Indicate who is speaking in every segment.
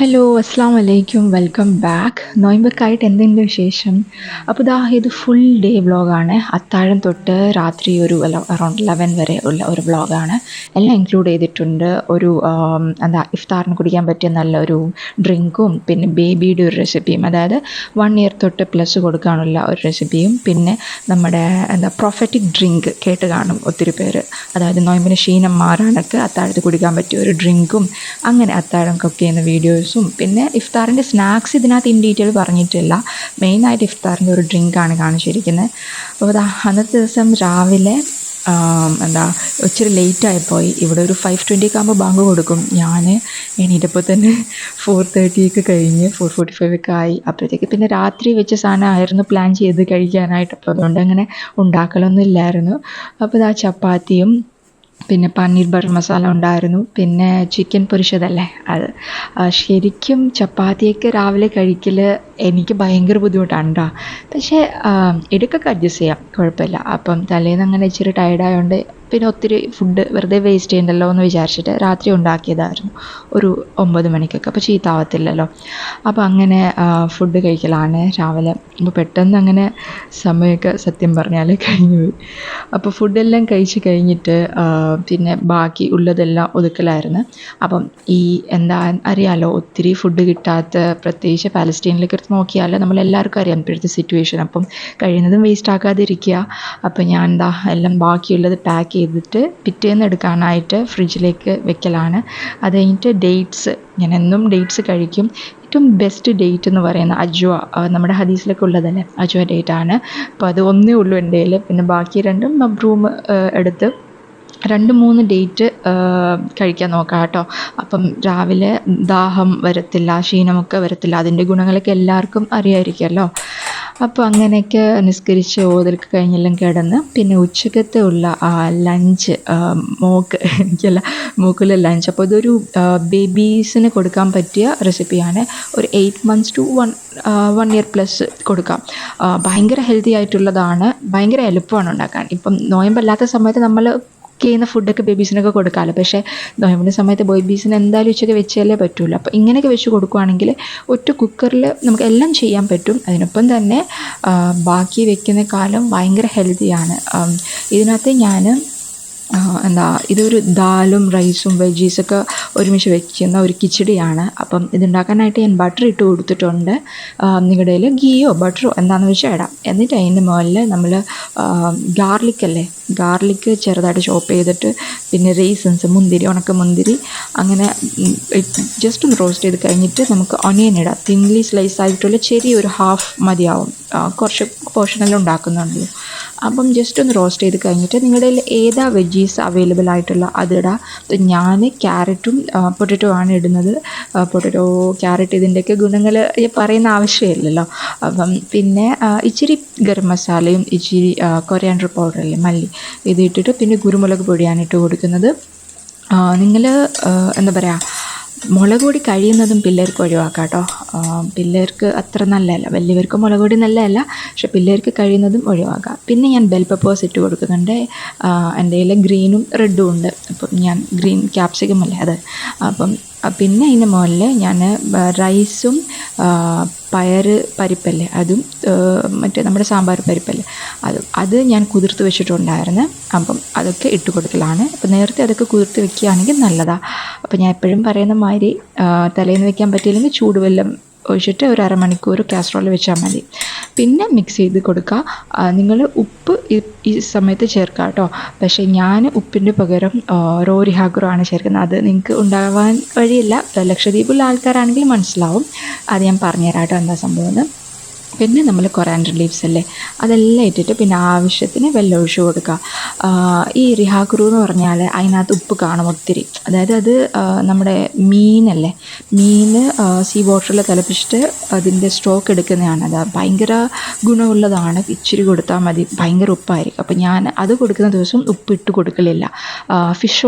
Speaker 1: Hello അസ്സാം വലൈക്കും welcome back. നോയമ്പൊക്കെയായിട്ട് എന്തെങ്കിലും വിശേഷം? അപ്പോൾ ഇത് ഫുൾ ഡേ വ്ളോഗാണ്. അത്താഴം തൊട്ട് രാത്രി ഒരു അറൗണ്ട് 11 വരെ ഉള്ള ഒരു വ്ളോഗാണ്. എല്ലാം ഇൻക്ലൂഡ് ചെയ്തിട്ടുണ്ട്. ഒരു ഇഫ്താറിന് കുടിക്കാൻ പറ്റിയ നല്ലൊരു ഡ്രിങ്കും പിന്നെ ബേബിയുടെ ഒരു റെസിപ്പിയും, അതായത് 1 ഇയർ തൊട്ട് പ്ലസ് കൊടുക്കാനുള്ള ഒരു റെസിപ്പിയും, പിന്നെ നമ്മുടെ പ്രൊഫറ്റിക് ഡ്രിങ്ക് കേട്ട് കാണും ഒത്തിരി പേര്, അതായത് നോയമ്പിന് ക്ഷീണം മാറാനൊക്കെ അത്താഴത്ത് കുടിക്കാൻ പറ്റിയ ഒരു ഡ്രിങ്കും, അങ്ങനെ അത്താഴം കുക്ക് ചെയ്യുന്ന വീഡിയോസും, പിന്നെ ഇഫ്താറിൻ്റെ സ്നാക്സ് ഇതിനകത്ത് ഇൻ ഡീറ്റെയിൽ പറഞ്ഞിട്ടില്ല. മെയിനായിട്ട് ഇഫ്താറിൻ്റെ ഒരു ഡ്രിങ്കാണ് കാണിച്ചിരിക്കുന്നത്. അപ്പോൾ അന്നത്തെ ദിവസം രാവിലെ ഇച്ചിരി ലേറ്റായിപ്പോയി. ഇവിടെ ഒരു 5:20 ആകുമ്പോൾ ബാങ്ക് കൊടുക്കും. ഞാൻ എണീറ്റപ്പോൾ തന്നെ 4:30 കഴിഞ്ഞ് 4:45 ആയി. അപ്പോഴത്തേക്ക് പിന്നെ രാത്രി വെച്ച സാധനമായിരുന്നു പ്ലാൻ ചെയ്ത് കഴിക്കാനായിട്ട്. അപ്പോൾ അതുകൊണ്ട് അങ്ങനെ ഉണ്ടാക്കലൊന്നും ഇല്ലായിരുന്നു. അപ്പോൾ ചപ്പാത്തിയും പിന്നെ പനീർ ബട്ടർ മസാല ഉണ്ടായിരുന്നു, പിന്നെ ചിക്കൻ പൊരിച്ചതല്ലേ അത്. ശരിക്കും ചപ്പാത്തിയൊക്കെ രാവിലെ കഴിക്കൽ എനിക്ക് ഭയങ്കര ബുദ്ധിമുട്ടാണ് കേട്ടോ. പക്ഷേ ഇടയ്ക്കൊക്കെ അഡ്ജസ്റ്റ് ചെയ്യാം, കുഴപ്പമില്ല. അപ്പം തലേന്ന് അങ്ങനെ ഇച്ചിരി ടയർഡായതുകൊണ്ട് പിന്നെ ഒത്തിരി ഫുഡ് വെറുതെ വേസ്റ്റ് ചെയ്യണ്ടല്ലോ എന്ന് വിചാരിച്ചിട്ട് രാത്രി ഉണ്ടാക്കിയതായിരുന്നു ഒരു 9 മണിക്കൊക്കെ. അപ്പോൾ ചീത്താവത്തില്ലല്ലോ. അപ്പോൾ അങ്ങനെ ഫുഡ് കഴിക്കലാണ് രാവിലെ. അപ്പോൾ പെട്ടെന്ന് അങ്ങനെ സമയമൊക്കെ സത്യം പറഞ്ഞാൽ കഴിഞ്ഞു പോയി. അപ്പോൾ ഫുഡെല്ലാം കഴിച്ച് കഴിഞ്ഞിട്ട് പിന്നെ ബാക്കി ഉള്ളതെല്ലാം ഒതുക്കലായിരുന്നു. അപ്പം അറിയാമല്ലോ, ഒത്തിരി ഫുഡ് കിട്ടാത്ത, പ്രത്യേകിച്ച് പാലസ്റ്റീനിലേക്ക് എടുത്ത് നോക്കിയാൽ നമ്മളെല്ലാവർക്കും അറിയാം ഇപ്പോഴത്തെ സിറ്റുവേഷൻ. അപ്പം കഴിയുന്നതും വേസ്റ്റ് ആക്കാതിരിക്കുക. അപ്പം ഞാൻ എല്ലാം ബാക്കിയുള്ളത് പാക്ക് ചെയ്തിട്ട് പിറ്റേന്ന് എടുക്കാനായിട്ട് ഫ്രിഡ്ജിലേക്ക് വെക്കലാണ്. അത് കഴിഞ്ഞിട്ട് ഡേറ്റ്സ്, ഞാൻ എന്നും ഡേറ്റ്സ് കഴിക്കും. ഏറ്റവും ബെസ്റ്റ് ഡേറ്റ് എന്ന് പറയുന്ന അജ്വ, നമ്മുടെ ഹദീസിലൊക്കെ ഉള്ളതല്ലേ, അജ്വ ഡേറ്റാണ്. അപ്പോൾ അത് ഒന്നേ ഉള്ളൂ എൻ്റെ കയ്യിൽ. പിന്നെ ബാക്കി രണ്ടും മബ്രൂം എടുത്ത് 2-3 ഡേറ്റ് കഴിക്കാൻ നോക്കാം കേട്ടോ. അപ്പം രാവിലെ ദാഹം വരത്തില്ല, ക്ഷീണമൊക്കെ വരത്തില്ല. അതിൻ്റെ ഗുണങ്ങളൊക്കെ എല്ലാവർക്കും അറിയാമായിരിക്കുമല്ലോ. അപ്പോൾ അങ്ങനെയൊക്കെ നിസ്കരിച്ച് ഓതലൊക്കെ കഴിഞ്ഞെല്ലാം കിടന്ന് പിന്നെ ഉച്ചക്കത്തെ ഉള്ള ലഞ്ച് എനിക്കല്ല മോക്കിലെ ലഞ്ച്. അപ്പോൾ ഇതൊരു ബേബീസിന് കൊടുക്കാൻ പറ്റിയ റെസിപ്പിയാണ്. ഒരു 8 months to 1 year പ്ലസ് കൊടുക്കാം. ഭയങ്കര ഹെൽത്തി ആയിട്ടുള്ളതാണ്, ഭയങ്കര എളുപ്പമാണ് ഉണ്ടാക്കാൻ. ഇപ്പം നോയമ്പല്ലാത്ത സമയത്ത് നമ്മൾ ചെയ്യുന്ന ഫുഡൊക്കെ ബേബീസിനൊക്കെ കൊടുക്കാമല്ലോ. പക്ഷേ നോയമ്പിൻ്റെ സമയത്ത് ബേബീസിന് എന്തായാലും ഉച്ചയ്ക്ക് വെച്ചാലേ പറ്റുള്ളൂ. അപ്പോൾ ഇങ്ങനെയൊക്കെ വെച്ച് കൊടുക്കുകയാണെങ്കിൽ ഒറ്റ കുക്കറിൽ നമുക്ക് എല്ലാം ചെയ്യാൻ പറ്റും. അതിനൊപ്പം തന്നെ ബാക്കി വെക്കുന്ന കാലം ഭയങ്കര ഹെൽത്തിയാണ്. ഇതിനകത്ത് ഞാൻ ഇതൊരു ദാലും റൈസും വെജീസൊക്കെ ഒരുമിച്ച് വെക്കുന്ന ഒരു കിച്ചടിയാണ്. അപ്പം ഇതുണ്ടാക്കാനായിട്ട് ഞാൻ ബട്ടർ ഇട്ട് കൊടുത്തിട്ടുണ്ട്. നിങ്ങളുടെ കയ്യിൽ ഗീയോ ബട്ടറോ എന്താണെന്ന് വെച്ചാൽ ഇടാം. എന്നിട്ട് അതിൻ്റെ മുകളിൽ നമ്മൾ ഗാർലിക്ക് ചെറുതായിട്ട് ചോപ്പ് ചെയ്തിട്ട്, പിന്നെ റേസൻസ്, മുന്തിരി, ഉണക്കമുന്തിരി, അങ്ങനെ ജസ്റ്റ് ഒന്ന് റോസ്റ്റ് ചെയ്ത് കഴിഞ്ഞിട്ട് നമുക്ക് ഒനിയൻ ഇടാം. തിൻലി സ്ലൈസ് ആയിട്ടുള്ള ചെറിയൊരു ഹാഫ് മതിയാവും, കുറച്ച് പോർഷനെല്ലാം ഉണ്ടാക്കുന്നുണ്ടല്ലോ. അപ്പം ജസ്റ്റ് ഒന്ന് റോസ്റ്റ് ചെയ്ത് കഴിഞ്ഞിട്ട് നിങ്ങളുടെ കയ്യിൽ ഏതാ വെജീസ് അവൈലബിൾ ആയിട്ടുള്ള അതിടാം. ഞാൻ ക്യാരറ്റും പൊട്ടറ്റോ ആണ് ഇടുന്നത്. പൊട്ടറ്റോ, ക്യാരറ്റ്, ഇതിൻ്റെയൊക്കെ ഗുണങ്ങൾ പറയുന്ന ആവശ്യമില്ലല്ലോ. അപ്പം പിന്നെ ഇച്ചിരി ഗരം മസാലയും ഇച്ചിരി കൊറിയാൻഡർ പൗഡറല്ലേ, മല്ലി, ഇത് ഇട്ടിട്ട് പിന്നെ കുരുമുളക് പൊടിയാണ് ഇട്ട് കൊടുക്കുന്നത്. നിങ്ങൾ എന്താ പറയുക, മുളക് പൊടി കഴിയുന്നതും പിള്ളേർക്ക് ഒഴിവാക്കാം കേട്ടോ. പിള്ളേർക്ക് അത്ര നല്ലതല്ല, വലിയവർക്ക് മുളക് പൊടി നല്ലതല്ല, പക്ഷെ പിള്ളേർക്ക് കഴിയുന്നതും ഒഴിവാക്കാം. പിന്നെ ഞാൻ ബെൽ പെപ്പേഴ്സ് ഇട്ട് കൊടുക്കുന്നുണ്ട്. എൻ്റെ കയ്യിൽ ഗ്രീനും റെഡും ഉണ്ട്. അപ്പം ഞാൻ ഗ്രീൻ ക്യാപ്സിക്കം അല്ലേ അത്. അപ്പം പിന്നെ അതിന് മുകളിൽ ഞാൻ റൈസും പരിപ്പല്ലേ അതും, മറ്റേ നമ്മുടെ സാമ്പാർ പരിപ്പല്ലേ അത് ഞാൻ കുതിർത്ത് വെച്ചിട്ടുണ്ടായിരുന്നു. അപ്പം അതൊക്കെ ഇട്ട് കൊടുക്കലാണ്. അപ്പം നേരത്തെ അതൊക്കെ കുതിർത്ത് വെക്കുകയാണെങ്കിൽ നല്ലതാണ്. അപ്പം ഞാൻ എപ്പോഴും പറയുന്ന മാതിരി തലേന്ന് വെക്കാൻ പറ്റിയില്ലെങ്കിൽ ചൂടുവെള്ളം ഒഴിച്ചിട്ട് ഒരു അരമണിക്കൂർ കാസറോളിൽ വെച്ചാൽ മതി. പിന്നെ മിക്സ് ചെയ്ത് കൊടുക്കുക. നിങ്ങൾ ഉപ്പ് ഈ സമയത്ത് ചേർക്കുക കേട്ടോ. പക്ഷേ ഞാൻ ഉപ്പിൻ്റെ പകരം റോരിഹാഗുറോ ആണ് ചേർക്കുന്നത്. അത് നിങ്ങൾക്ക് ഉണ്ടാവാൻ വഴിയില്ല, ലക്ഷദ്വീപിലുള്ള ആൾക്കാരാണെങ്കിൽ മനസ്സിലാവും. അത് ഞാൻ പറഞ്ഞുതരാം കേട്ടോ എന്താ സംഭവം. പിന്നെ നമ്മൾ കൊറിയാൻഡർ ലീവ്സ് അല്ലേ, അതെല്ലാം ഇട്ടിട്ട് പിന്നെ ആവശ്യത്തിന് വെള്ളം ഒഴിച്ച് കൊടുക്കുക. ഈ റിഹാഗുറു എന്ന് പറഞ്ഞാൽ അതിനകത്ത് ഉപ്പ് കാണും ഒത്തിരി. അതായത് അത് നമ്മുടെ മീനല്ലേ, സീ വാട്ടറിൽ തിളപ്പിച്ചിട്ട് അതിൻ്റെ സ്റ്റോക്ക് എടുക്കുന്നതാണ്. അത് ഭയങ്കര ഗുണമുള്ളതാണ്. ഇച്ചിരി കൊടുത്താൽ മതി, ഭയങ്കര ഉപ്പായിരിക്കും. അപ്പോൾ ഞാൻ അത് കൊടുക്കുന്ന ദിവസം ഉപ്പിട്ട് കൊടുക്കലില്ല. ഫിഷ്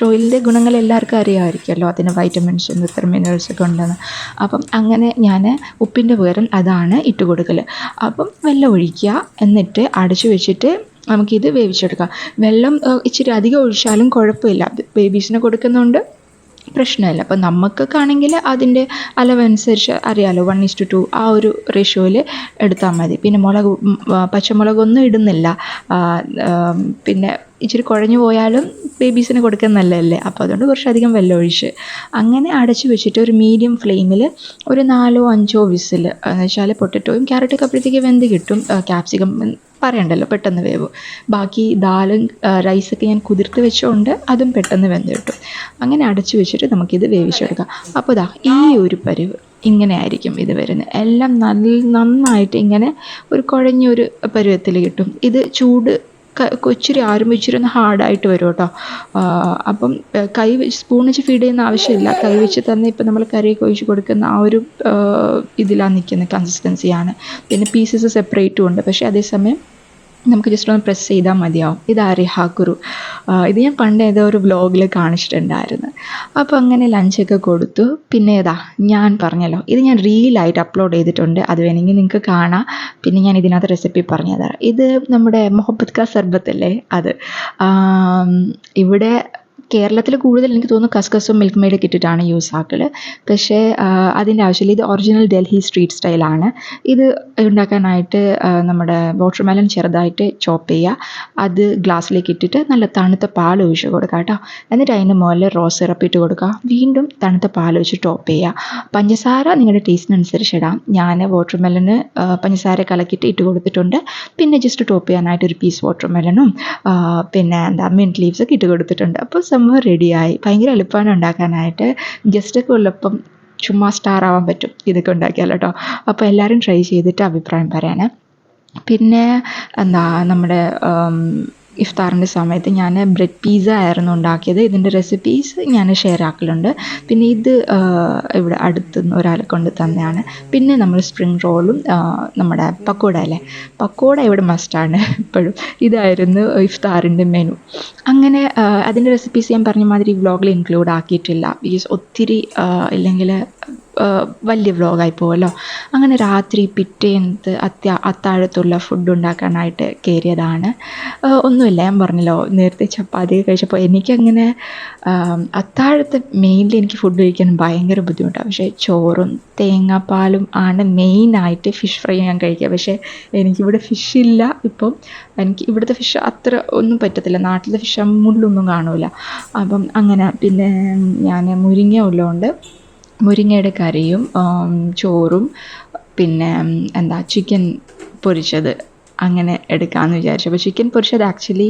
Speaker 1: ഓയിലിൻ്റെ ഗുണങ്ങൾ എല്ലാവർക്കും അറിയാമായിരിക്കുമല്ലോ, അതിന് വൈറ്റമിൻസും ഇത്ര മിനറൽസൊക്കെ ഉണ്ടെന്ന്. അപ്പം അങ്ങനെ ഞാൻ ഉപ്പിൻ്റെ പകരം അതാണ് ഇട്ട് കൊടുക്കൽ. അപ്പം വെള്ളം ഒഴിക്കുക, എന്നിട്ട് അടച്ചു വെച്ചിട്ട് നമുക്കിത് വേവിച്ചെടുക്കാം. വെള്ളം ഇച്ചിരി അധികം ഒഴിച്ചാലും കുഴപ്പമില്ല, ബേബീസിന് കൊടുക്കുന്നുണ്ട്. പ്രശ്നമില്ല. അപ്പോൾ നമുക്കൊക്കെ ആണെങ്കിൽ അതിൻ്റെ അളവനുസരിച്ച് അറിയാമല്ലോ, 1:2 ആ ഒരു റേഷ്യോയിൽ എടുത്താൽ മതി. പിന്നെ പച്ചമുളകൊന്നും ഇടുന്നില്ല. പിന്നെ ഇച്ചിരി കുഴഞ്ഞു പോയാലും ബേബീസിന് കൊടുക്കാൻ നല്ലതല്ലേ, അപ്പോൾ അതുകൊണ്ട് കുറച്ചധികം വെള്ളം ഒഴിച്ച് അങ്ങനെ അടച്ചു വെച്ചിട്ട് ഒരു മീഡിയം ഫ്ലെയിമിൽ ഒരു 4-5 വിസിൽ, എന്ന് വെച്ചാൽ പൊട്ടറ്റോയും ക്യാരറ്റൊക്കെ അപ്പോഴത്തേക്ക് വെന്ത് കിട്ടും. ക്യാപ്സിക്കം പറയണ്ടല്ലോ, പെട്ടെന്ന് വേവും. ബാക്കി ദാലും റൈസൊക്കെ ഞാൻ കുതിർത്ത് വെച്ചുകൊണ്ട് അതും പെട്ടെന്ന് വെന്ത് കിട്ടും. അങ്ങനെ അടച്ചു വെച്ചിട്ട് നമുക്കിത് വേവിച്ചെടുക്കാം. അപ്പോൾ ദാ ഈ ഒരു പരുവ് ഇങ്ങനെ ആയിരിക്കും ഇത് വരുന്നത്. എല്ലാം നന്നായിട്ട് ഇങ്ങനെ ഒരു കുഴഞ്ഞൊരു പരുവത്തിൽ കിട്ടും. ഇത് ചൂട് ഇച്ചിരി ആരും ഇച്ചിരി ഒന്ന് ഹാർഡായിട്ട് വരും കേട്ടോ. അപ്പം സ്പൂൺ വെച്ച് ഫീഡ് ചെയ്യുന്ന ആവശ്യമില്ല. കൈ വെച്ച് തന്നെ ഇപ്പം നമ്മൾ കറിയൊക്കെ ഒഴിച്ച് കൊടുക്കുന്ന ആ ഒരു ഇതിലാണ് നിൽക്കുന്ന കൺസിസ്റ്റൻസിയാണ്. പിന്നെ പീസസ് സെപ്പറേറ്റും ഉണ്ട്. പക്ഷേ അതേസമയം നമുക്ക് ജസ്റ്റ് ഒന്ന് പ്രസ് ചെയ്താൽ മതിയാവും. ഇത് അരിഹാക്കുരു. ഇത് ഞാൻ പണ്ട് ഏതോ ഒരു വ്ലോഗിൽ കാണിച്ചിട്ടുണ്ടായിരുന്നു. അപ്പോൾ അങ്ങനെ ലഞ്ചൊക്കെ കൊടുത്തു. പിന്നെ ഞാൻ പറഞ്ഞല്ലോ, ഇത് ഞാൻ റീലായിട്ട് അപ്ലോഡ് ചെയ്തിട്ടുണ്ട്. അത് വേണമെങ്കിൽ നിങ്ങൾക്ക് കാണാം. പിന്നെ ഞാൻ ഇതിനകത്ത് റെസിപ്പി പറഞ്ഞു തരാം. ഇത് നമ്മുടെ മൊഹബത്ത് കാ സർബത്ത് അല്ലേ, അത് ഇവിടെ കേരളത്തിൽ കൂടുതൽ എനിക്ക് തോന്നുന്നു കസ്കസും മിൽക്ക് മെയ്ഡൊക്കെ ഇട്ടിട്ടാണ് യൂസ് ആക്കൽ. പക്ഷേ അതിൻ്റെ ആവശ്യമില്ല. ഇത് ഒറിജിനൽ ഡൽഹി സ്ട്രീറ്റ് സ്റ്റൈലാണ്. ഇത് ഉണ്ടാക്കാനായിട്ട് നമ്മുടെ വാട്ടർമെലൺ ചെറുതായിട്ട് ചോപ്പ് ചെയ്യുക. അത് ഗ്ലാസ്സിലേക്ക് ഇട്ടിട്ട് നല്ല തണുത്ത പാൽ ഒഴിച്ച് കൊടുക്കുക കേട്ടോ. എന്നിട്ട് അതിന് മുകളിൽ റോസ് സിറപ്പ് ഇട്ട് കൊടുക്കുക. വീണ്ടും തണുത്ത പാൽ ഒഴിച്ച് ടോപ്പ് ചെയ്യുക. പഞ്ചസാര നിങ്ങളുടെ ടേസ്റ്റിനനുസരിച്ച് ഇടാം. ഞാൻ വാട്ടർമെലന് പഞ്ചസാര കലക്കിയിട്ട് ഇട്ട് കൊടുത്തിട്ടുണ്ട്. പിന്നെ ജസ്റ്റ് ടോപ്പ് ചെയ്യാനായിട്ട് ഒരു പീസ് വാട്ടർമെലനും പിന്നെ മിൻറ്റ് ലീവ്സൊക്കെ ഇട്ട് കൊടുത്തിട്ടുണ്ട്. അപ്പോൾ സംഭവം റെഡിയായി. ഭയങ്കര എളുപ്പമാണ് ഉണ്ടാക്കാനായിട്ട്. ഗസ്റ്റൊക്കെ ഉള്ളപ്പം ചുമ്മാ സ്റ്റാർ ആവാൻ പറ്റും ഇതൊക്കെ ഉണ്ടാക്കിയാൽ കേട്ടോ. അപ്പോൾ എല്ലാവരും ട്രൈ ചെയ്തിട്ട് അഭിപ്രായം പറയാനേ. പിന്നെ നമ്മുടെ ഇഫ്താറിൻ്റെ സമയത്ത് ഞാൻ ബ്രെഡ് പിസ്സ ആയിരുന്നു ഉണ്ടാക്കിയത്. ഇതിൻ്റെ റെസിപ്പീസ് ഞാൻ ഷെയർ ആക്കലുണ്ട്. പിന്നെ ഇത് ഇവിടെ അടുത്തുനിന്ന് ഒരാളെ കൊണ്ട് തന്നെയാണ്. പിന്നെ നമ്മൾ സ്പ്രിംഗ് റോളും നമ്മുടെ പക്കോട അല്ലേ, പക്കോട ഇവിടെ മസ്റ്റാണ് എപ്പോഴും. ഇതായിരുന്നു ഇഫ്താറിൻ്റെ മെനു. അങ്ങനെ അതിൻ്റെ റെസിപ്പീസ് ഞാൻ പറഞ്ഞ മാതിരി വ്ളോഗിൽ ഇൻക്ലൂഡ് ആക്കിയിട്ടില്ല. ബിക്കോസ് ഒത്തിരി ഇല്ലെങ്കിൽ വലിയ വ്ളോഗായി പോകുമല്ലോ. അങ്ങനെ രാത്രി പിറ്റേന്നത്തെ അത്താഴത്തുള്ള ഫുഡ് ഉണ്ടാക്കാനായിട്ട് കയറിയതാണ്. ഒന്നുമില്ല, ഞാൻ പറഞ്ഞല്ലോ നേരത്തെ ചപ്പാത്തി കഴിച്ചപ്പോൾ എനിക്കങ്ങനെ അത്താഴത്തെ മെയിൻലി എനിക്ക് ഫുഡ് കഴിക്കാൻ ഭയങ്കര ബുദ്ധിമുട്ടാണ്. പക്ഷേ ചോറും തേങ്ങാപ്പാലും ആണ് മെയിനായിട്ട്. ഫിഷ് ഫ്രൈ ഞാൻ കഴിക്കുക. പക്ഷേ എനിക്കിവിടെ ഫിഷില്ല ഇപ്പം. എനിക്ക് ഇവിടുത്തെ ഫിഷ് അത്ര ഒന്നും പറ്റത്തില്ല. നാട്ടിലത്തെ ഫിഷ് മുള്ളൊന്നും കാണില്ല. അപ്പം അങ്ങനെ പിന്നെ ഞാൻ മുരിങ്ങ ഉള്ളതുകൊണ്ട് മുരിങ്ങയുടെ കറിയും ചോറും പിന്നെ ചിക്കൻ പൊരിച്ചത് അങ്ങനെ എടുക്കാമെന്ന് വിചാരിച്ചു. അപ്പോൾ ചിക്കൻ പൊരിച്ചത് ആക്ച്വലി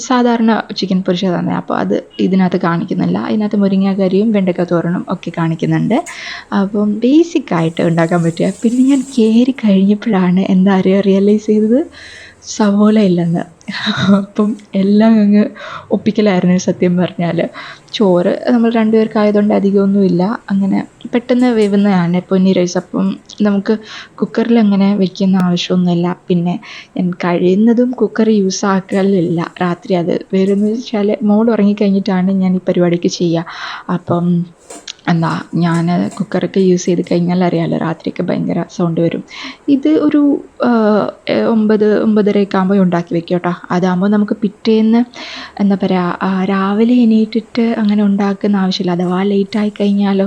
Speaker 1: സാധാരണ ചിക്കൻ പൊരിച്ചത് തന്നെ. അപ്പോൾ അത് ഇതിനകത്ത് കാണിക്കുന്നില്ല. ഇതിനകത്ത് മുരിങ്ങാക്കറിയും വെണ്ടയ്ക്ക തോരനും ഒക്കെ കാണിക്കുന്നുണ്ട്. അപ്പം ബേസിക്കായിട്ട് ഉണ്ടാക്കാൻ പറ്റുക. പിന്നെ ഞാൻ കയറി കഴിഞ്ഞപ്പോഴാണ് റിയലൈസ് ചെയ്തത് സവോള ഇല്ലെന്ന്. അപ്പം എല്ലാം അങ്ങ് ഒപ്പിക്കലായിരുന്നു സത്യം പറഞ്ഞാൽ. ചോറ് നമ്മൾ 2 പേർക്കായതുകൊണ്ട് അധികമൊന്നുമില്ല. അങ്ങനെ പെട്ടെന്ന് വേവുന്നതാണ് പൊന്നി റൈസ്. അപ്പം നമുക്ക് കുക്കറിൽ അങ്ങനെ വെക്കുന്ന ആവശ്യമൊന്നുമില്ല. പിന്നെ ഞാൻ കഴിയുന്നതും കുക്കർ യൂസ് ആക്കലില്ല രാത്രി. അത് വേറെന്ന് വെച്ചാൽ മോൾ ഉറങ്ങിക്കഴിഞ്ഞിട്ടാണ് ഞാൻ ഈ പരിപാടിക്ക് ചെയ്യുക. അപ്പം ഞാൻ കുക്കറൊക്കെ യൂസ് ചെയ്ത് കഴിഞ്ഞാൽ അറിയാമല്ലോ, രാത്രിയൊക്കെ ഭയങ്കര സൗണ്ട് വരും. ഇത് ഒരു 9-9:30 ആകുമ്പോൾ ഉണ്ടാക്കി വെക്കും കേട്ടോ. അതാകുമ്പോൾ നമുക്ക് പിറ്റേന്ന് രാവിലെ എണീറ്റിട്ട് അങ്ങനെ ഉണ്ടാക്കുന്ന ആവശ്യമില്ല. അഥവാ ലേറ്റായി കഴിഞ്ഞാലോ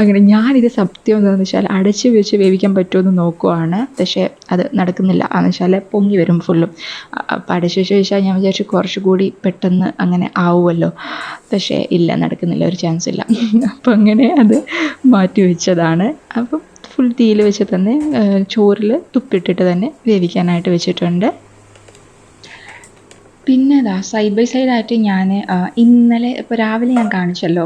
Speaker 1: അങ്ങനെ. ഞാനിത് സത്യം എന്താണെന്ന് വെച്ചാൽ അടച്ച് വെച്ച് വേവിക്കാൻ പറ്റുമെന്ന് നോക്കുവാണ്. പക്ഷേ അത് നടക്കുന്നില്ല. എന്ന് വെച്ചാൽ പൊങ്ങി വരും ഫുള്ളും. അപ്പം അടച്ച് വെച്ച് വെച്ചാൽ ഞാൻ വിചാരിച്ചു കുറച്ചുകൂടി പെട്ടെന്ന് അങ്ങനെ ആവുമല്ലോ. പക്ഷേ ഇല്ല, നടക്കുന്നില്ല, ഒരു ചാൻസ് ഇല്ല. അപ്പം അങ്ങനെ അത് മാറ്റി വെച്ചതാണ്. അപ്പം ഫുൾ തീയിൽ വെച്ച് തന്നെ ചോറിൽ തുപ്പിട്ടിട്ട് തന്നെ വേവിക്കാനായിട്ട് വെച്ചിട്ടുണ്ട്. പിന്നെ സൈഡ് ബൈ സൈഡായിട്ട് ഞാൻ ഇന്നലെ ഇപ്പോൾ രാവിലെ ഞാൻ കാണിച്ചല്ലോ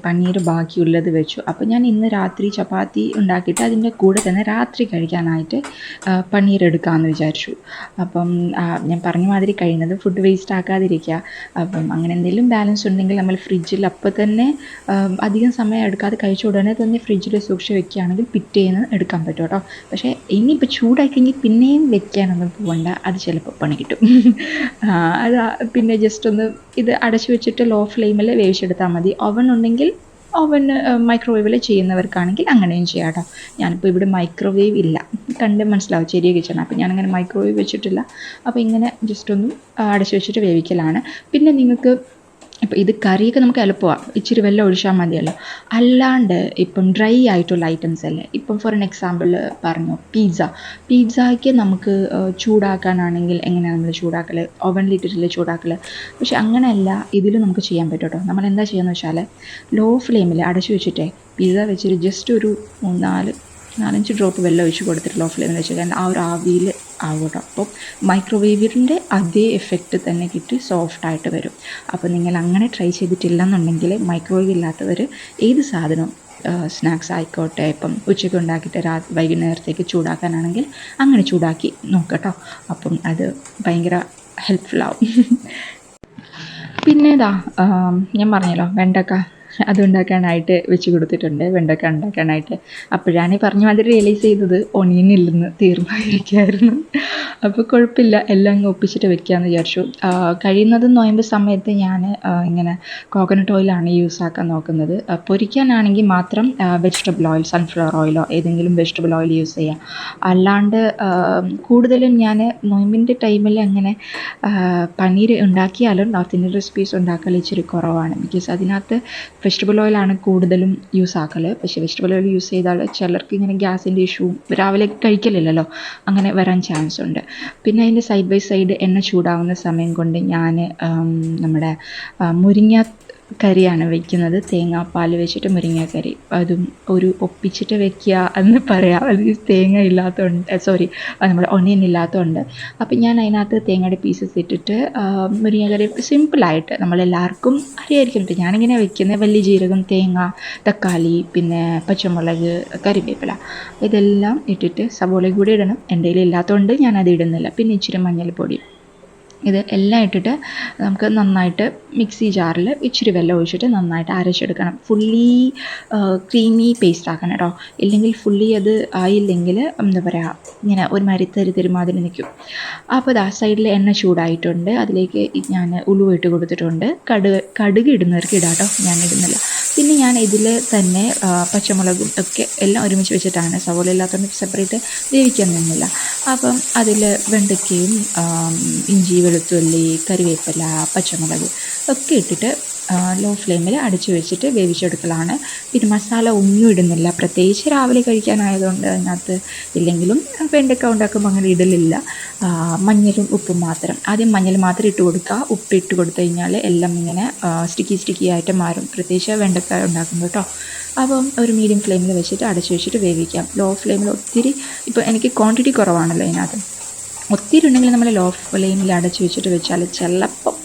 Speaker 1: പനീർ ബാക്കിയുള്ളത് വെച്ചു. അപ്പോൾ ഞാൻ ഇന്ന് രാത്രി ചപ്പാത്തി ഉണ്ടാക്കിയിട്ട് അതിൻ്റെ കൂടെ തന്നെ രാത്രി കഴിക്കാനായിട്ട് പനീർ എടുക്കാമെന്ന് വിചാരിച്ചു. അപ്പം ഞാൻ പറഞ്ഞ മാതിരി കഴിയുന്നത് ഫുഡ് വേസ്റ്റ് ആക്കാതിരിക്കുക. അപ്പം അങ്ങനെ എന്തെങ്കിലും ബാലൻസ് ഉണ്ടെങ്കിൽ നമ്മൾ ഫ്രിഡ്ജിൽ അപ്പോൾ തന്നെ അധികം സമയം എടുക്കാതെ കഴിച്ച ഉടനെ തന്നെ ഫ്രിഡ്ജിൽ സൂക്ഷിച്ച് വെക്കുകയാണെങ്കിൽ പിറ്റേന്ന് എടുക്കാൻ പറ്റും കേട്ടോ. പക്ഷേ ഇനിയിപ്പോൾ ചൂടായി കഴിഞ്ഞ് പിന്നെയും വെക്കാനൊന്നും പോകണ്ട, അത് ചിലപ്പോൾ പണി കിട്ടും. അത് പിന്നെ ജസ്റ്റ് ഒന്ന് ഇത് അടച്ചു വെച്ചിട്ട് ലോ ഫ്ലെയിമിൽ വേവിച്ചെടുത്താൽ മതി. ഓവൻ ഉണ്ടെങ്കിൽ ഓവന് മൈക്രോവേവിൽ ചെയ്യുന്നവർക്കാണെങ്കിൽ അങ്ങനെയും ചെയ്യാം കേട്ടോ. ഞാനിപ്പോൾ ഇവിടെ മൈക്രോവേവ് ഇല്ല, കണ്ട് മനസ്സിലാവും, ചെറിയ കിച്ചണാണ്. അപ്പോൾ ഞാനങ്ങനെ മൈക്രോവേവ് വെച്ചിട്ടില്ല. അപ്പോൾ ഇങ്ങനെ ജസ്റ്റ് ഒന്ന് അടച്ചു വെച്ചിട്ട് വേവിക്കലാണ്. പിന്നെ നിങ്ങൾക്ക് ഇപ്പം ഇത് കറിയൊക്കെ നമുക്ക് എളുപ്പമാണ്, ഇച്ചിരി വെള്ളം ഒഴിച്ചാൽ മതിയല്ലോ. അല്ലാണ്ട് ഇപ്പം ഡ്രൈ ആയിട്ടുള്ള ഐറ്റംസ് അല്ലേ, ഇപ്പം ഫോർ എൻ എക്സാമ്പിൾ പറഞ്ഞു പിസ്സയ്ക്ക് നമുക്ക് ചൂടാക്കാനാണെങ്കിൽ എങ്ങനെയാണ് നമ്മൾ ചൂടാക്കൽ, ഓവനിലിട്ടിട്ടില്ലേ ചൂടാക്കൽ. പക്ഷെ അങ്ങനെയല്ല, ഇതിൽ നമുക്ക് ചെയ്യാൻ പറ്റും കേട്ടോ. നമ്മൾ എന്താ ചെയ്യുന്നത് വെച്ചാൽ ലോ ഫ്ലെയിമിൽ അടച്ചു വെച്ചിട്ടേ പിസ്സ വെച്ചിട്ട് ജസ്റ്റ് ഒരു 4-5 ഡ്രോപ്പ് വെള്ളം ഒഴിച്ച് കൊടുത്തിട്ട് ലോ ഫ്ലെയിമിൽ വെച്ചിട്ട് ആ ഒരു ആവിയിൽ ആവും കേട്ടോ. അപ്പോൾ മൈക്രോവേവിൻ്റെ അതേ എഫക്റ്റ് തന്നെ കിട്ടി സോഫ്റ്റായിട്ട് വരും. അപ്പോൾ നിങ്ങൾ അങ്ങനെ ട്രൈ ചെയ്തിട്ടില്ലെന്നുണ്ടെങ്കിൽ മൈക്രോവേവ് ഇല്ലാത്തവർ ഏത് സാധനവും സ്നാക്സ് ആയിക്കോട്ടെ, ഇപ്പം ഉച്ചയ്ക്ക് ഉണ്ടാക്കിയിട്ട് വൈകുന്നേരത്തേക്ക് ചൂടാക്കാനാണെങ്കിൽ അങ്ങനെ ചൂടാക്കി നോക്കട്ടോ. അപ്പം അത് ഭയങ്കര ഹെൽപ്ഫുള്ളാവും. പിന്നെ ഞാൻ പറഞ്ഞല്ലോ വെണ്ടക്ക അതുണ്ടാക്കാനായിട്ട് വെച്ച് കൊടുത്തിട്ടുണ്ട്, വെണ്ടക്ക ഉണ്ടാക്കാനായിട്ട്. അപ്പോഴാണ് ഈ പറഞ്ഞ മാതിരി റിയലൈസ് ചെയ്തത് ഒണിയനില്ലെന്ന് തീർമാനിക്കായിരുന്നു. അപ്പോൾ കുഴപ്പമില്ല, എല്ലാം അങ്ങ് ഒപ്പിച്ചിട്ട് വെക്കാമെന്ന് വിചാരിച്ചു. കഴിയുന്നതും നോയമ്പ് സമയത്ത് ഞാൻ ഇങ്ങനെ കോക്കനട്ട് ഓയിലാണ് യൂസ് ആക്കാൻ നോക്കുന്നത്. പൊരിക്കാനാണെങ്കിൽ മാത്രം വെജിറ്റബിൾ ഓയിൽ, സൺഫ്ലവർ ഓയിലോ ഏതെങ്കിലും വെജിറ്റബിൾ ഓയിൽ യൂസ് ചെയ്യാം. അല്ലാണ്ട് കൂടുതലും ഞാൻ നോയമ്പിൻ്റെ ടൈമിൽ അങ്ങനെ പനീർ ഉണ്ടാക്കിയാലും നോർത്ത് ഇന്ത്യൻ റെസിപ്പീസ് ഉണ്ടാക്കൽ ഇച്ചിരി കുറവാണ്. ബിക്കോസ് അതിനകത്ത് വെജിറ്റബിൾ ഓയിലാണ് കൂടുതലും യൂസ് ആക്കൽ. പക്ഷേ വെജിറ്റബിൾ ഓയിൽ യൂസ് ചെയ്താൽ ചിലർക്ക് ഇങ്ങനെ ഗ്യാസിൻ്റെ ഇഷ്യൂ, രാവിലെ കഴിക്കലില്ലല്ലോ, അങ്ങനെ വരാൻ ചാൻസ് ഉണ്ട്. പിന്നെ അതിൻ്റെ സൈഡ് ബൈ സൈഡ് എണ്ണ ചൂടാവുന്ന സമയം കൊണ്ട് ഞാൻ നമ്മുടെ മുരിങ്ങ കറിയാണ് വെക്കുന്നത്. തേങ്ങാപ്പാൽ വെച്ചിട്ട് മുരിങ്ങക്കറി, അതും ഒരു ഒപ്പിച്ചിട്ട് വെക്കുക എന്ന് പറയാം. അത് തേങ്ങ ഇല്ലാത്തതുകൊണ്ട്, നമ്മുടെ ഒണിയൻ ഇല്ലാത്തതുകൊണ്ട്. അപ്പം ഞാൻ അതിനകത്ത് തേങ്ങയുടെ പീസസ് ഇട്ടിട്ട് മുരിങ്ങക്കറി സിമ്പിളായിട്ട് നമ്മളെല്ലാവർക്കും അറിയായിരിക്കും. ഞാനിങ്ങനെ വെക്കുന്നത് വലിയ ജീരകം, തേങ്ങ, തക്കാളി, പിന്നെ പച്ചമുളക്, കറിവേപ്പില ഇതെല്ലാം ഇട്ടിട്ട് സവോള കൂടി ഇടണം. എൻ്റെ കയ്യിൽ ഇല്ലാത്തതുകൊണ്ട് ഞാനത് ഇടുന്നില്ല. പിന്നെ ഇച്ചിരി മഞ്ഞൾപ്പൊടി, ഇത് എല്ലാം ഇട്ടിട്ട് നമുക്ക് നന്നായിട്ട് മിക്സി ജാറിൽ ഇച്ചിരി വെള്ളം ഒഴിച്ചിട്ട് നന്നായിട്ട് അരച്ചെടുക്കണം. ഫുള്ളി ക്രീമി പേസ്റ്റ് ആക്കണം കേട്ടോ. ഇല്ലെങ്കിൽ ഫുള്ളി അത് ആയില്ലെങ്കിൽ എന്താ പറയുക, ഇങ്ങനെ ഒരുമാതിരി തരിമാതിരി നിൽക്കും. അപ്പോൾ സൈഡിൽ എണ്ണ ചൂടായിട്ടുണ്ട്, അതിലേക്ക് ഞാൻ ഉലുവ ഇട്ട് കൊടുത്തിട്ടുണ്ട്. കടുക് ഇടുന്നവർക്ക് ഇടാം കേട്ടോ, ഞാൻ ഇടുന്നില്ല. പിന്നെ ഞാൻ ഇതിൽ തന്നെ പച്ചമുളകും ഒക്കെ എല്ലാം ഒരുമിച്ച് വെച്ചിട്ടാണ്, സവോള ഇല്ലാത്തതുകൊണ്ട് സെപ്പറേറ്റ് വേവിക്കാൻ നിന്നില്ല. അപ്പം അതിൽ വെണ്ടയ്ക്കയും ഇഞ്ചി, വെളുത്തുള്ളി, കറിവേപ്പില, പച്ചമുളക് ഒക്കെ ഇട്ടിട്ട് ലോ ഫ്ലെയിമിൽ അടച്ചു വെച്ചിട്ട് വേവിച്ചെടുക്കലാണ്. പിന്നെ മസാല ഒന്നും ഇടുന്നില്ല, പ്രത്യേകിച്ച് രാവിലെ കഴിക്കാനായതുകൊണ്ട് അതിനകത്ത്. ഇല്ലെങ്കിലും വെണ്ടയ്ക്ക ഉണ്ടാക്കുമ്പോൾ അങ്ങനെ ഇടലില്ല. മഞ്ഞളും ഉപ്പും മാത്രം, ആദ്യം മഞ്ഞൾ മാത്രം ഇട്ട് കൊടുക്കുക. ഉപ്പ് ഇട്ട് കൊടുത്തു കഴിഞ്ഞാൽ എല്ലാം ഇങ്ങനെ സ്റ്റിക്കി ആയിട്ട് മാറും, പ്രത്യേകിച്ച് വെണ്ടയ്ക്ക ഉണ്ടാക്കുമ്പോൾ കേട്ടോ. അപ്പം ഒരു മീഡിയം ഫ്ലെയിമിൽ വെച്ചിട്ട് അടച്ചു വെച്ചിട്ട് വേവിക്കാം. ലോ ഫ്ലെയിമിൽ ഒത്തിരി, ഇപ്പോൾ എനിക്ക് ക്വാണ്ടിറ്റി കുറവാണല്ലോ അതിനകത്ത്, ഒത്തിരി ഉണ്ടെങ്കിൽ നമ്മൾ ലോ ഫ്ലെയിമിൽ അടച്ചു വെച്ചിട്ട് വെച്ചാൽ ചിലപ്പം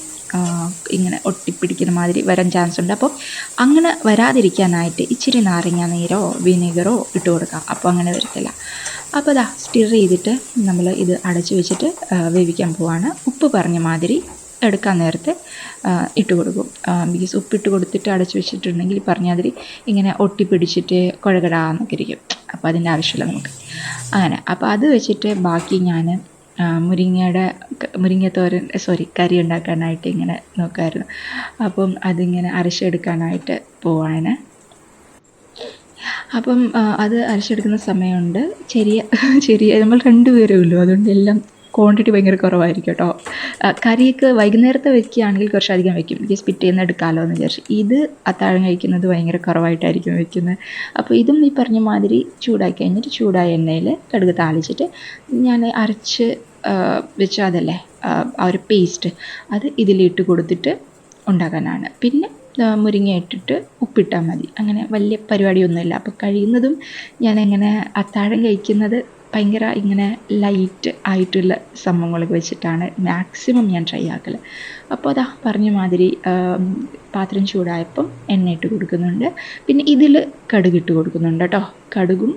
Speaker 1: ഇങ്ങനെ ഒട്ടിപ്പിടിക്കുന്ന മാതിരി വരാൻ ചാൻസ് ഉണ്ട്. അപ്പോൾ അങ്ങനെ വരാതിരിക്കാനായിട്ട് ഇച്ചിരി നാരങ്ങ നീരോ വിനീഗറോ ഇട്ട് കൊടുക്കാം, അപ്പോൾ അങ്ങനെ വരത്തില്ല. അപ്പോൾ സ്റ്റിർ ചെയ്തിട്ട് നമ്മൾ ഇത് അടച്ചു വെച്ചിട്ട് വേവിക്കാൻ പോവാണ്. ഉപ്പ് പറഞ്ഞ മാതിരി എടുക്കാൻ നേരത്തെ ഇട്ട് കൊടുക്കും. ബിക്കോസ് ഉപ്പിട്ട് കൊടുത്തിട്ട് അടച്ചു വെച്ചിട്ടുണ്ടെങ്കിൽ പറഞ്ഞ മാതിരി ഇങ്ങനെ ഒട്ടിപ്പിടിച്ചിട്ട് കുഴകടാന്നൊക്കെ ഇരിക്കും. അപ്പോൾ അതിൻ്റെ ആവശ്യമില്ല നമുക്ക് അങ്ങനെ. അപ്പോൾ അത് വെച്ചിട്ട് ബാക്കി ഞാൻ കറി ഉണ്ടാക്കാനായിട്ട് ഇങ്ങനെ നോക്കായിരുന്നു. അപ്പം അതിങ്ങനെ അരച്ചെടുക്കാനായിട്ട് പോവാണ്. അപ്പം അത് അരച്ചെടുക്കുന്ന സമയമുണ്ട്. ചെറിയ നമ്മൾ 2 പേരേ ഉള്ളൂ, അതുകൊണ്ട് എല്ലാം ക്വാണ്ടിറ്റി ഭയങ്കര കുറവായിരിക്കും കേട്ടോ. കറിയൊക്കെ വൈകുന്നേരത്തെ വെക്കുകയാണെങ്കിൽ കുറച്ചധികം വെക്കും, ബിക്കോസ് പിറ്റേന്ന് എടുക്കാമല്ലോ എന്ന് വിചാരിച്ചു. ഇത് അത്താഴം കഴിക്കുന്നത് ഭയങ്കര കുറവായിട്ടായിരിക്കും വെക്കുന്നത്. അപ്പോൾ ഇതും ഈ പറഞ്ഞ മാതിരി ചൂടാക്കി കഴിഞ്ഞിട്ട് ചൂടായ എണ്ണയിൽ കടുക് താളിച്ചിട്ട് ഞാൻ അരച്ച് വെച്ച അതല്ലേ ആ ഒരു പേസ്റ്റ്, അത് ഇതിലിട്ട് കൊടുത്തിട്ട് ഉണ്ടാക്കാനാണ്. പിന്നെ മുരിങ്ങ ഇട്ടിട്ട് ഉപ്പിട്ടാൽ മതി, അങ്ങനെ വലിയ പരിപാടിയൊന്നുമില്ല. അപ്പോൾ കഴിയുന്നതും ഞാനെങ്ങനെ അത്താഴം കഴിക്കുന്നത് ഭയങ്കര ഇങ്ങനെ ലൈറ്റ് ആയിട്ടുള്ള സംഭവങ്ങളൊക്കെ വെച്ചിട്ടാണ് മാക്സിമം ഞാൻ ട്രൈ ആക്കൽ. അപ്പോൾ പറഞ്ഞ മാതിരി പാത്രം ചൂടായപ്പം എണ്ണ ഇട്ട് കൊടുക്കുന്നുണ്ട്. പിന്നെ ഇതിൽ കടുകിട്ട് കൊടുക്കുന്നുണ്ട് കേട്ടോ. കടുകും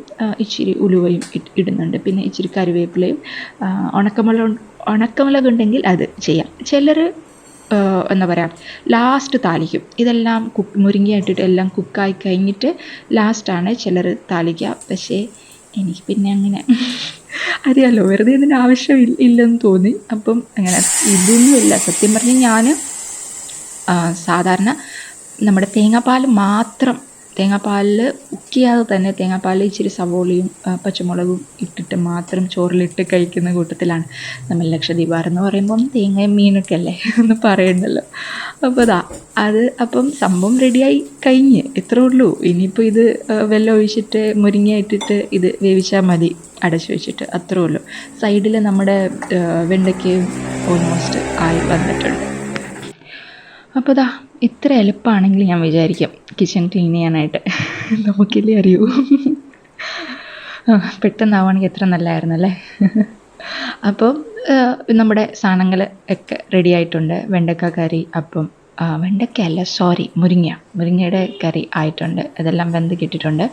Speaker 1: ഇച്ചിരി ഉലുവയും ഇടുന്നുണ്ട്. പിന്നെ ഇച്ചിരി കറിവേപ്പിലയും ഉണക്കമുളക് ഉണ്ടെങ്കിൽ അത് ചെയ്യാം. ചിലർ എന്താ പറയുക ലാസ്റ്റ് താളിക്കും. ഇതെല്ലാം മുരിങ്ങയിട്ടിട്ട് എല്ലാം കുക്കായി കഴിഞ്ഞിട്ട് ലാസ്റ്റാണ് ചിലർ താളിക്കുക. പക്ഷേ എനിക്ക് പിന്നെ അങ്ങനെ അറിയാമല്ലോ, വെറുതെ ഇതിൻ്റെ ആവശ്യം ഇല്ലെന്ന് തോന്നി. അപ്പം അങ്ങനെ ഇതൊന്നുമില്ല. സത്യം പറഞ്ഞാൽ ഞാൻ സാധാരണ നമ്മുടെ തേങ്ങാപ്പാൽ മാത്രം തേങ്ങാപ്പാലിൽ കുക്ക് ചെയ്യാതെ തന്നെ തേങ്ങാപ്പാലിൽ ഇച്ചിരി സവോളയും പച്ചമുളകും ഇട്ടിട്ട് മാത്രം ചോറിലിട്ട് കഴിക്കുന്ന കൂട്ടത്തിലാണ് നമ്മൾ. ലക്ഷദ്വീപുകാരെന്ന് പറയുമ്പം തേങ്ങയും മീനൊക്കെ അല്ലേ ഒന്ന് പറയണ്ടല്ലോ. അപ്പോൾ അത് അപ്പം സംഭവം റെഡിയായി കഴിഞ്ഞ് ഇത്രേ ഉള്ളൂ. ഇനിയിപ്പോൾ ഇത് വെള്ളം ഒഴിച്ചിട്ട് മുരിങ്ങ ഇട്ടിട്ട് ഇത് വേവിച്ചാൽ മതി അടച്ചു വെച്ചിട്ട്, അത്രേ ഉള്ളൂ. സൈഡിൽ നമ്മുടെ വെണ്ടയ്ക്കയും ഓൾമോസ്റ്റ് ആയി വന്നിട്ടുണ്ട്. അപ്പോൾ ഇത്ര എളുപ്പമാണെങ്കിൽ ഞാൻ വിചാരിക്കും കിച്ചൺ ക്ലീൻ ചെയ്യാനായിട്ട്. നമുക്കില്ലേ അറിയൂ. പെട്ടെന്നാവുകയാണെങ്കിൽ എത്ര നല്ലതായിരുന്നല്ലേ. അപ്പം നമ്മുടെ സാധനങ്ങൾ ഒക്കെ റെഡി ആയിട്ടുണ്ട്. വെണ്ടക്ക കറി, അപ്പം വെണ്ടയ്ക്കല്ല സോറി മുരിങ്ങയുടെ കറി ആയിട്ടുണ്ട്. അതെല്ലാം വെന്ത് കിട്ടിയിട്ടുണ്ട്.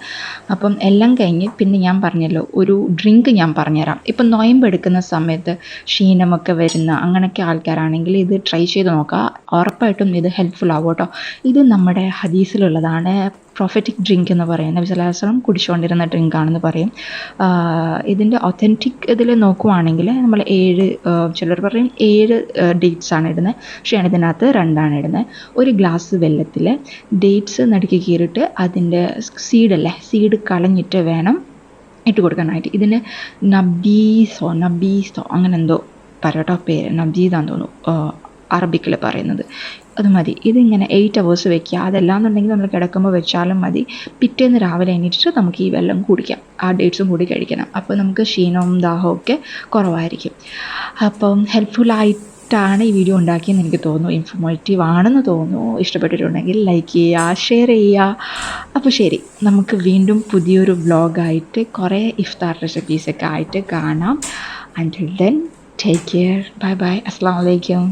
Speaker 1: അപ്പം എല്ലാം കഴിഞ്ഞ് പിന്നെ ഞാൻ പറഞ്ഞല്ലോ ഒരു ഡ്രിങ്ക് ഞാൻ പറഞ്ഞുതരാം. ഇപ്പം നൊയമ്പെടുക്കുന്ന സമയത്ത് ക്ഷീണമൊക്കെ വരുന്ന അങ്ങനെയൊക്കെ ആൾക്കാരാണെങ്കിൽ ഇത് ട്രൈ ചെയ്ത് നോക്കുക. ഉറപ്പായിട്ടും ഇത് ഹെൽപ്ഫുൾ ആവും കേട്ടോ. ഇത് നമ്മുടെ ഹദീസിലുള്ളതാണ്. പ്രൊഫറ്റിക് ഡ്രിങ്ക് എന്ന് പറയും. നബി സല്ലല്ലാഹു അലൈഹി വസല്ലം കുടിച്ചുകൊണ്ടിരുന്ന ഡ്രിങ്കാണെന്ന് പറയും. ഇതിൻ്റെ ഒത്തൻറ്റിക് ഇതിൽ നോക്കുവാണെങ്കിൽ നമ്മൾ ചിലർ പറയും 7 ഡേറ്റ്സാണ് ഇടുന്നത്. പക്ഷേ ഇതിനകത്ത് 2ആണ് ഇടുന്നത്. ഒരു ഗ്ലാസ് വെള്ളത്തിൽ ഡേറ്റ്സ് നടുക്കി കീറിയിട്ട് അതിൻ്റെ സീഡ് കളഞ്ഞിട്ട് വേണം ഇട്ട് കൊടുക്കാനായിട്ട്. ഇതിന് നബീസോ അങ്ങനെ എന്തോ പറയട്ടോ പേര്, നബീദാന്ന് തോന്നുന്നു അറബിക്കിൽ പറയുന്നത്. അത് മതി. ഇതിങ്ങനെ 8 hours വെക്കുക. അതല്ലാന്നുണ്ടെങ്കിൽ നമ്മൾ കിടക്കുമ്പോൾ വെച്ചാലും മതി. പിറ്റേന്ന് രാവിലെ എണീറ്റിട്ട് നമുക്ക് ഈ വെള്ളം കുടിക്കാം. ആ ഡേറ്റ്സും കൂടി കഴിക്കണം. അപ്പോൾ നമുക്ക് ക്ഷീണവും ദാഹവും ഒക്കെ കുറവായിരിക്കും. അപ്പം ഹെൽപ്ഫുള്ളായിട്ടാണ് ഈ വീഡിയോ ഉണ്ടാക്കിയെന്ന് എനിക്ക് തോന്നുന്നു. ഇൻഫോർമേറ്റീവ് ആണെന്ന് തോന്നുന്നു. ഇഷ്ടപ്പെട്ടിട്ടുണ്ടെങ്കിൽ ലൈക്ക് ചെയ്യുക, ഷെയർ ചെയ്യുക. അപ്പോൾ ശരി, നമുക്ക് വീണ്ടും പുതിയൊരു വ്ളോഗായിട്ട് കുറേ ഇഫ്താർ റെസിപ്പീസൊക്കെ ആയിട്ട് കാണാം. Until then, take care. Bye bye. Assalamu alaikum.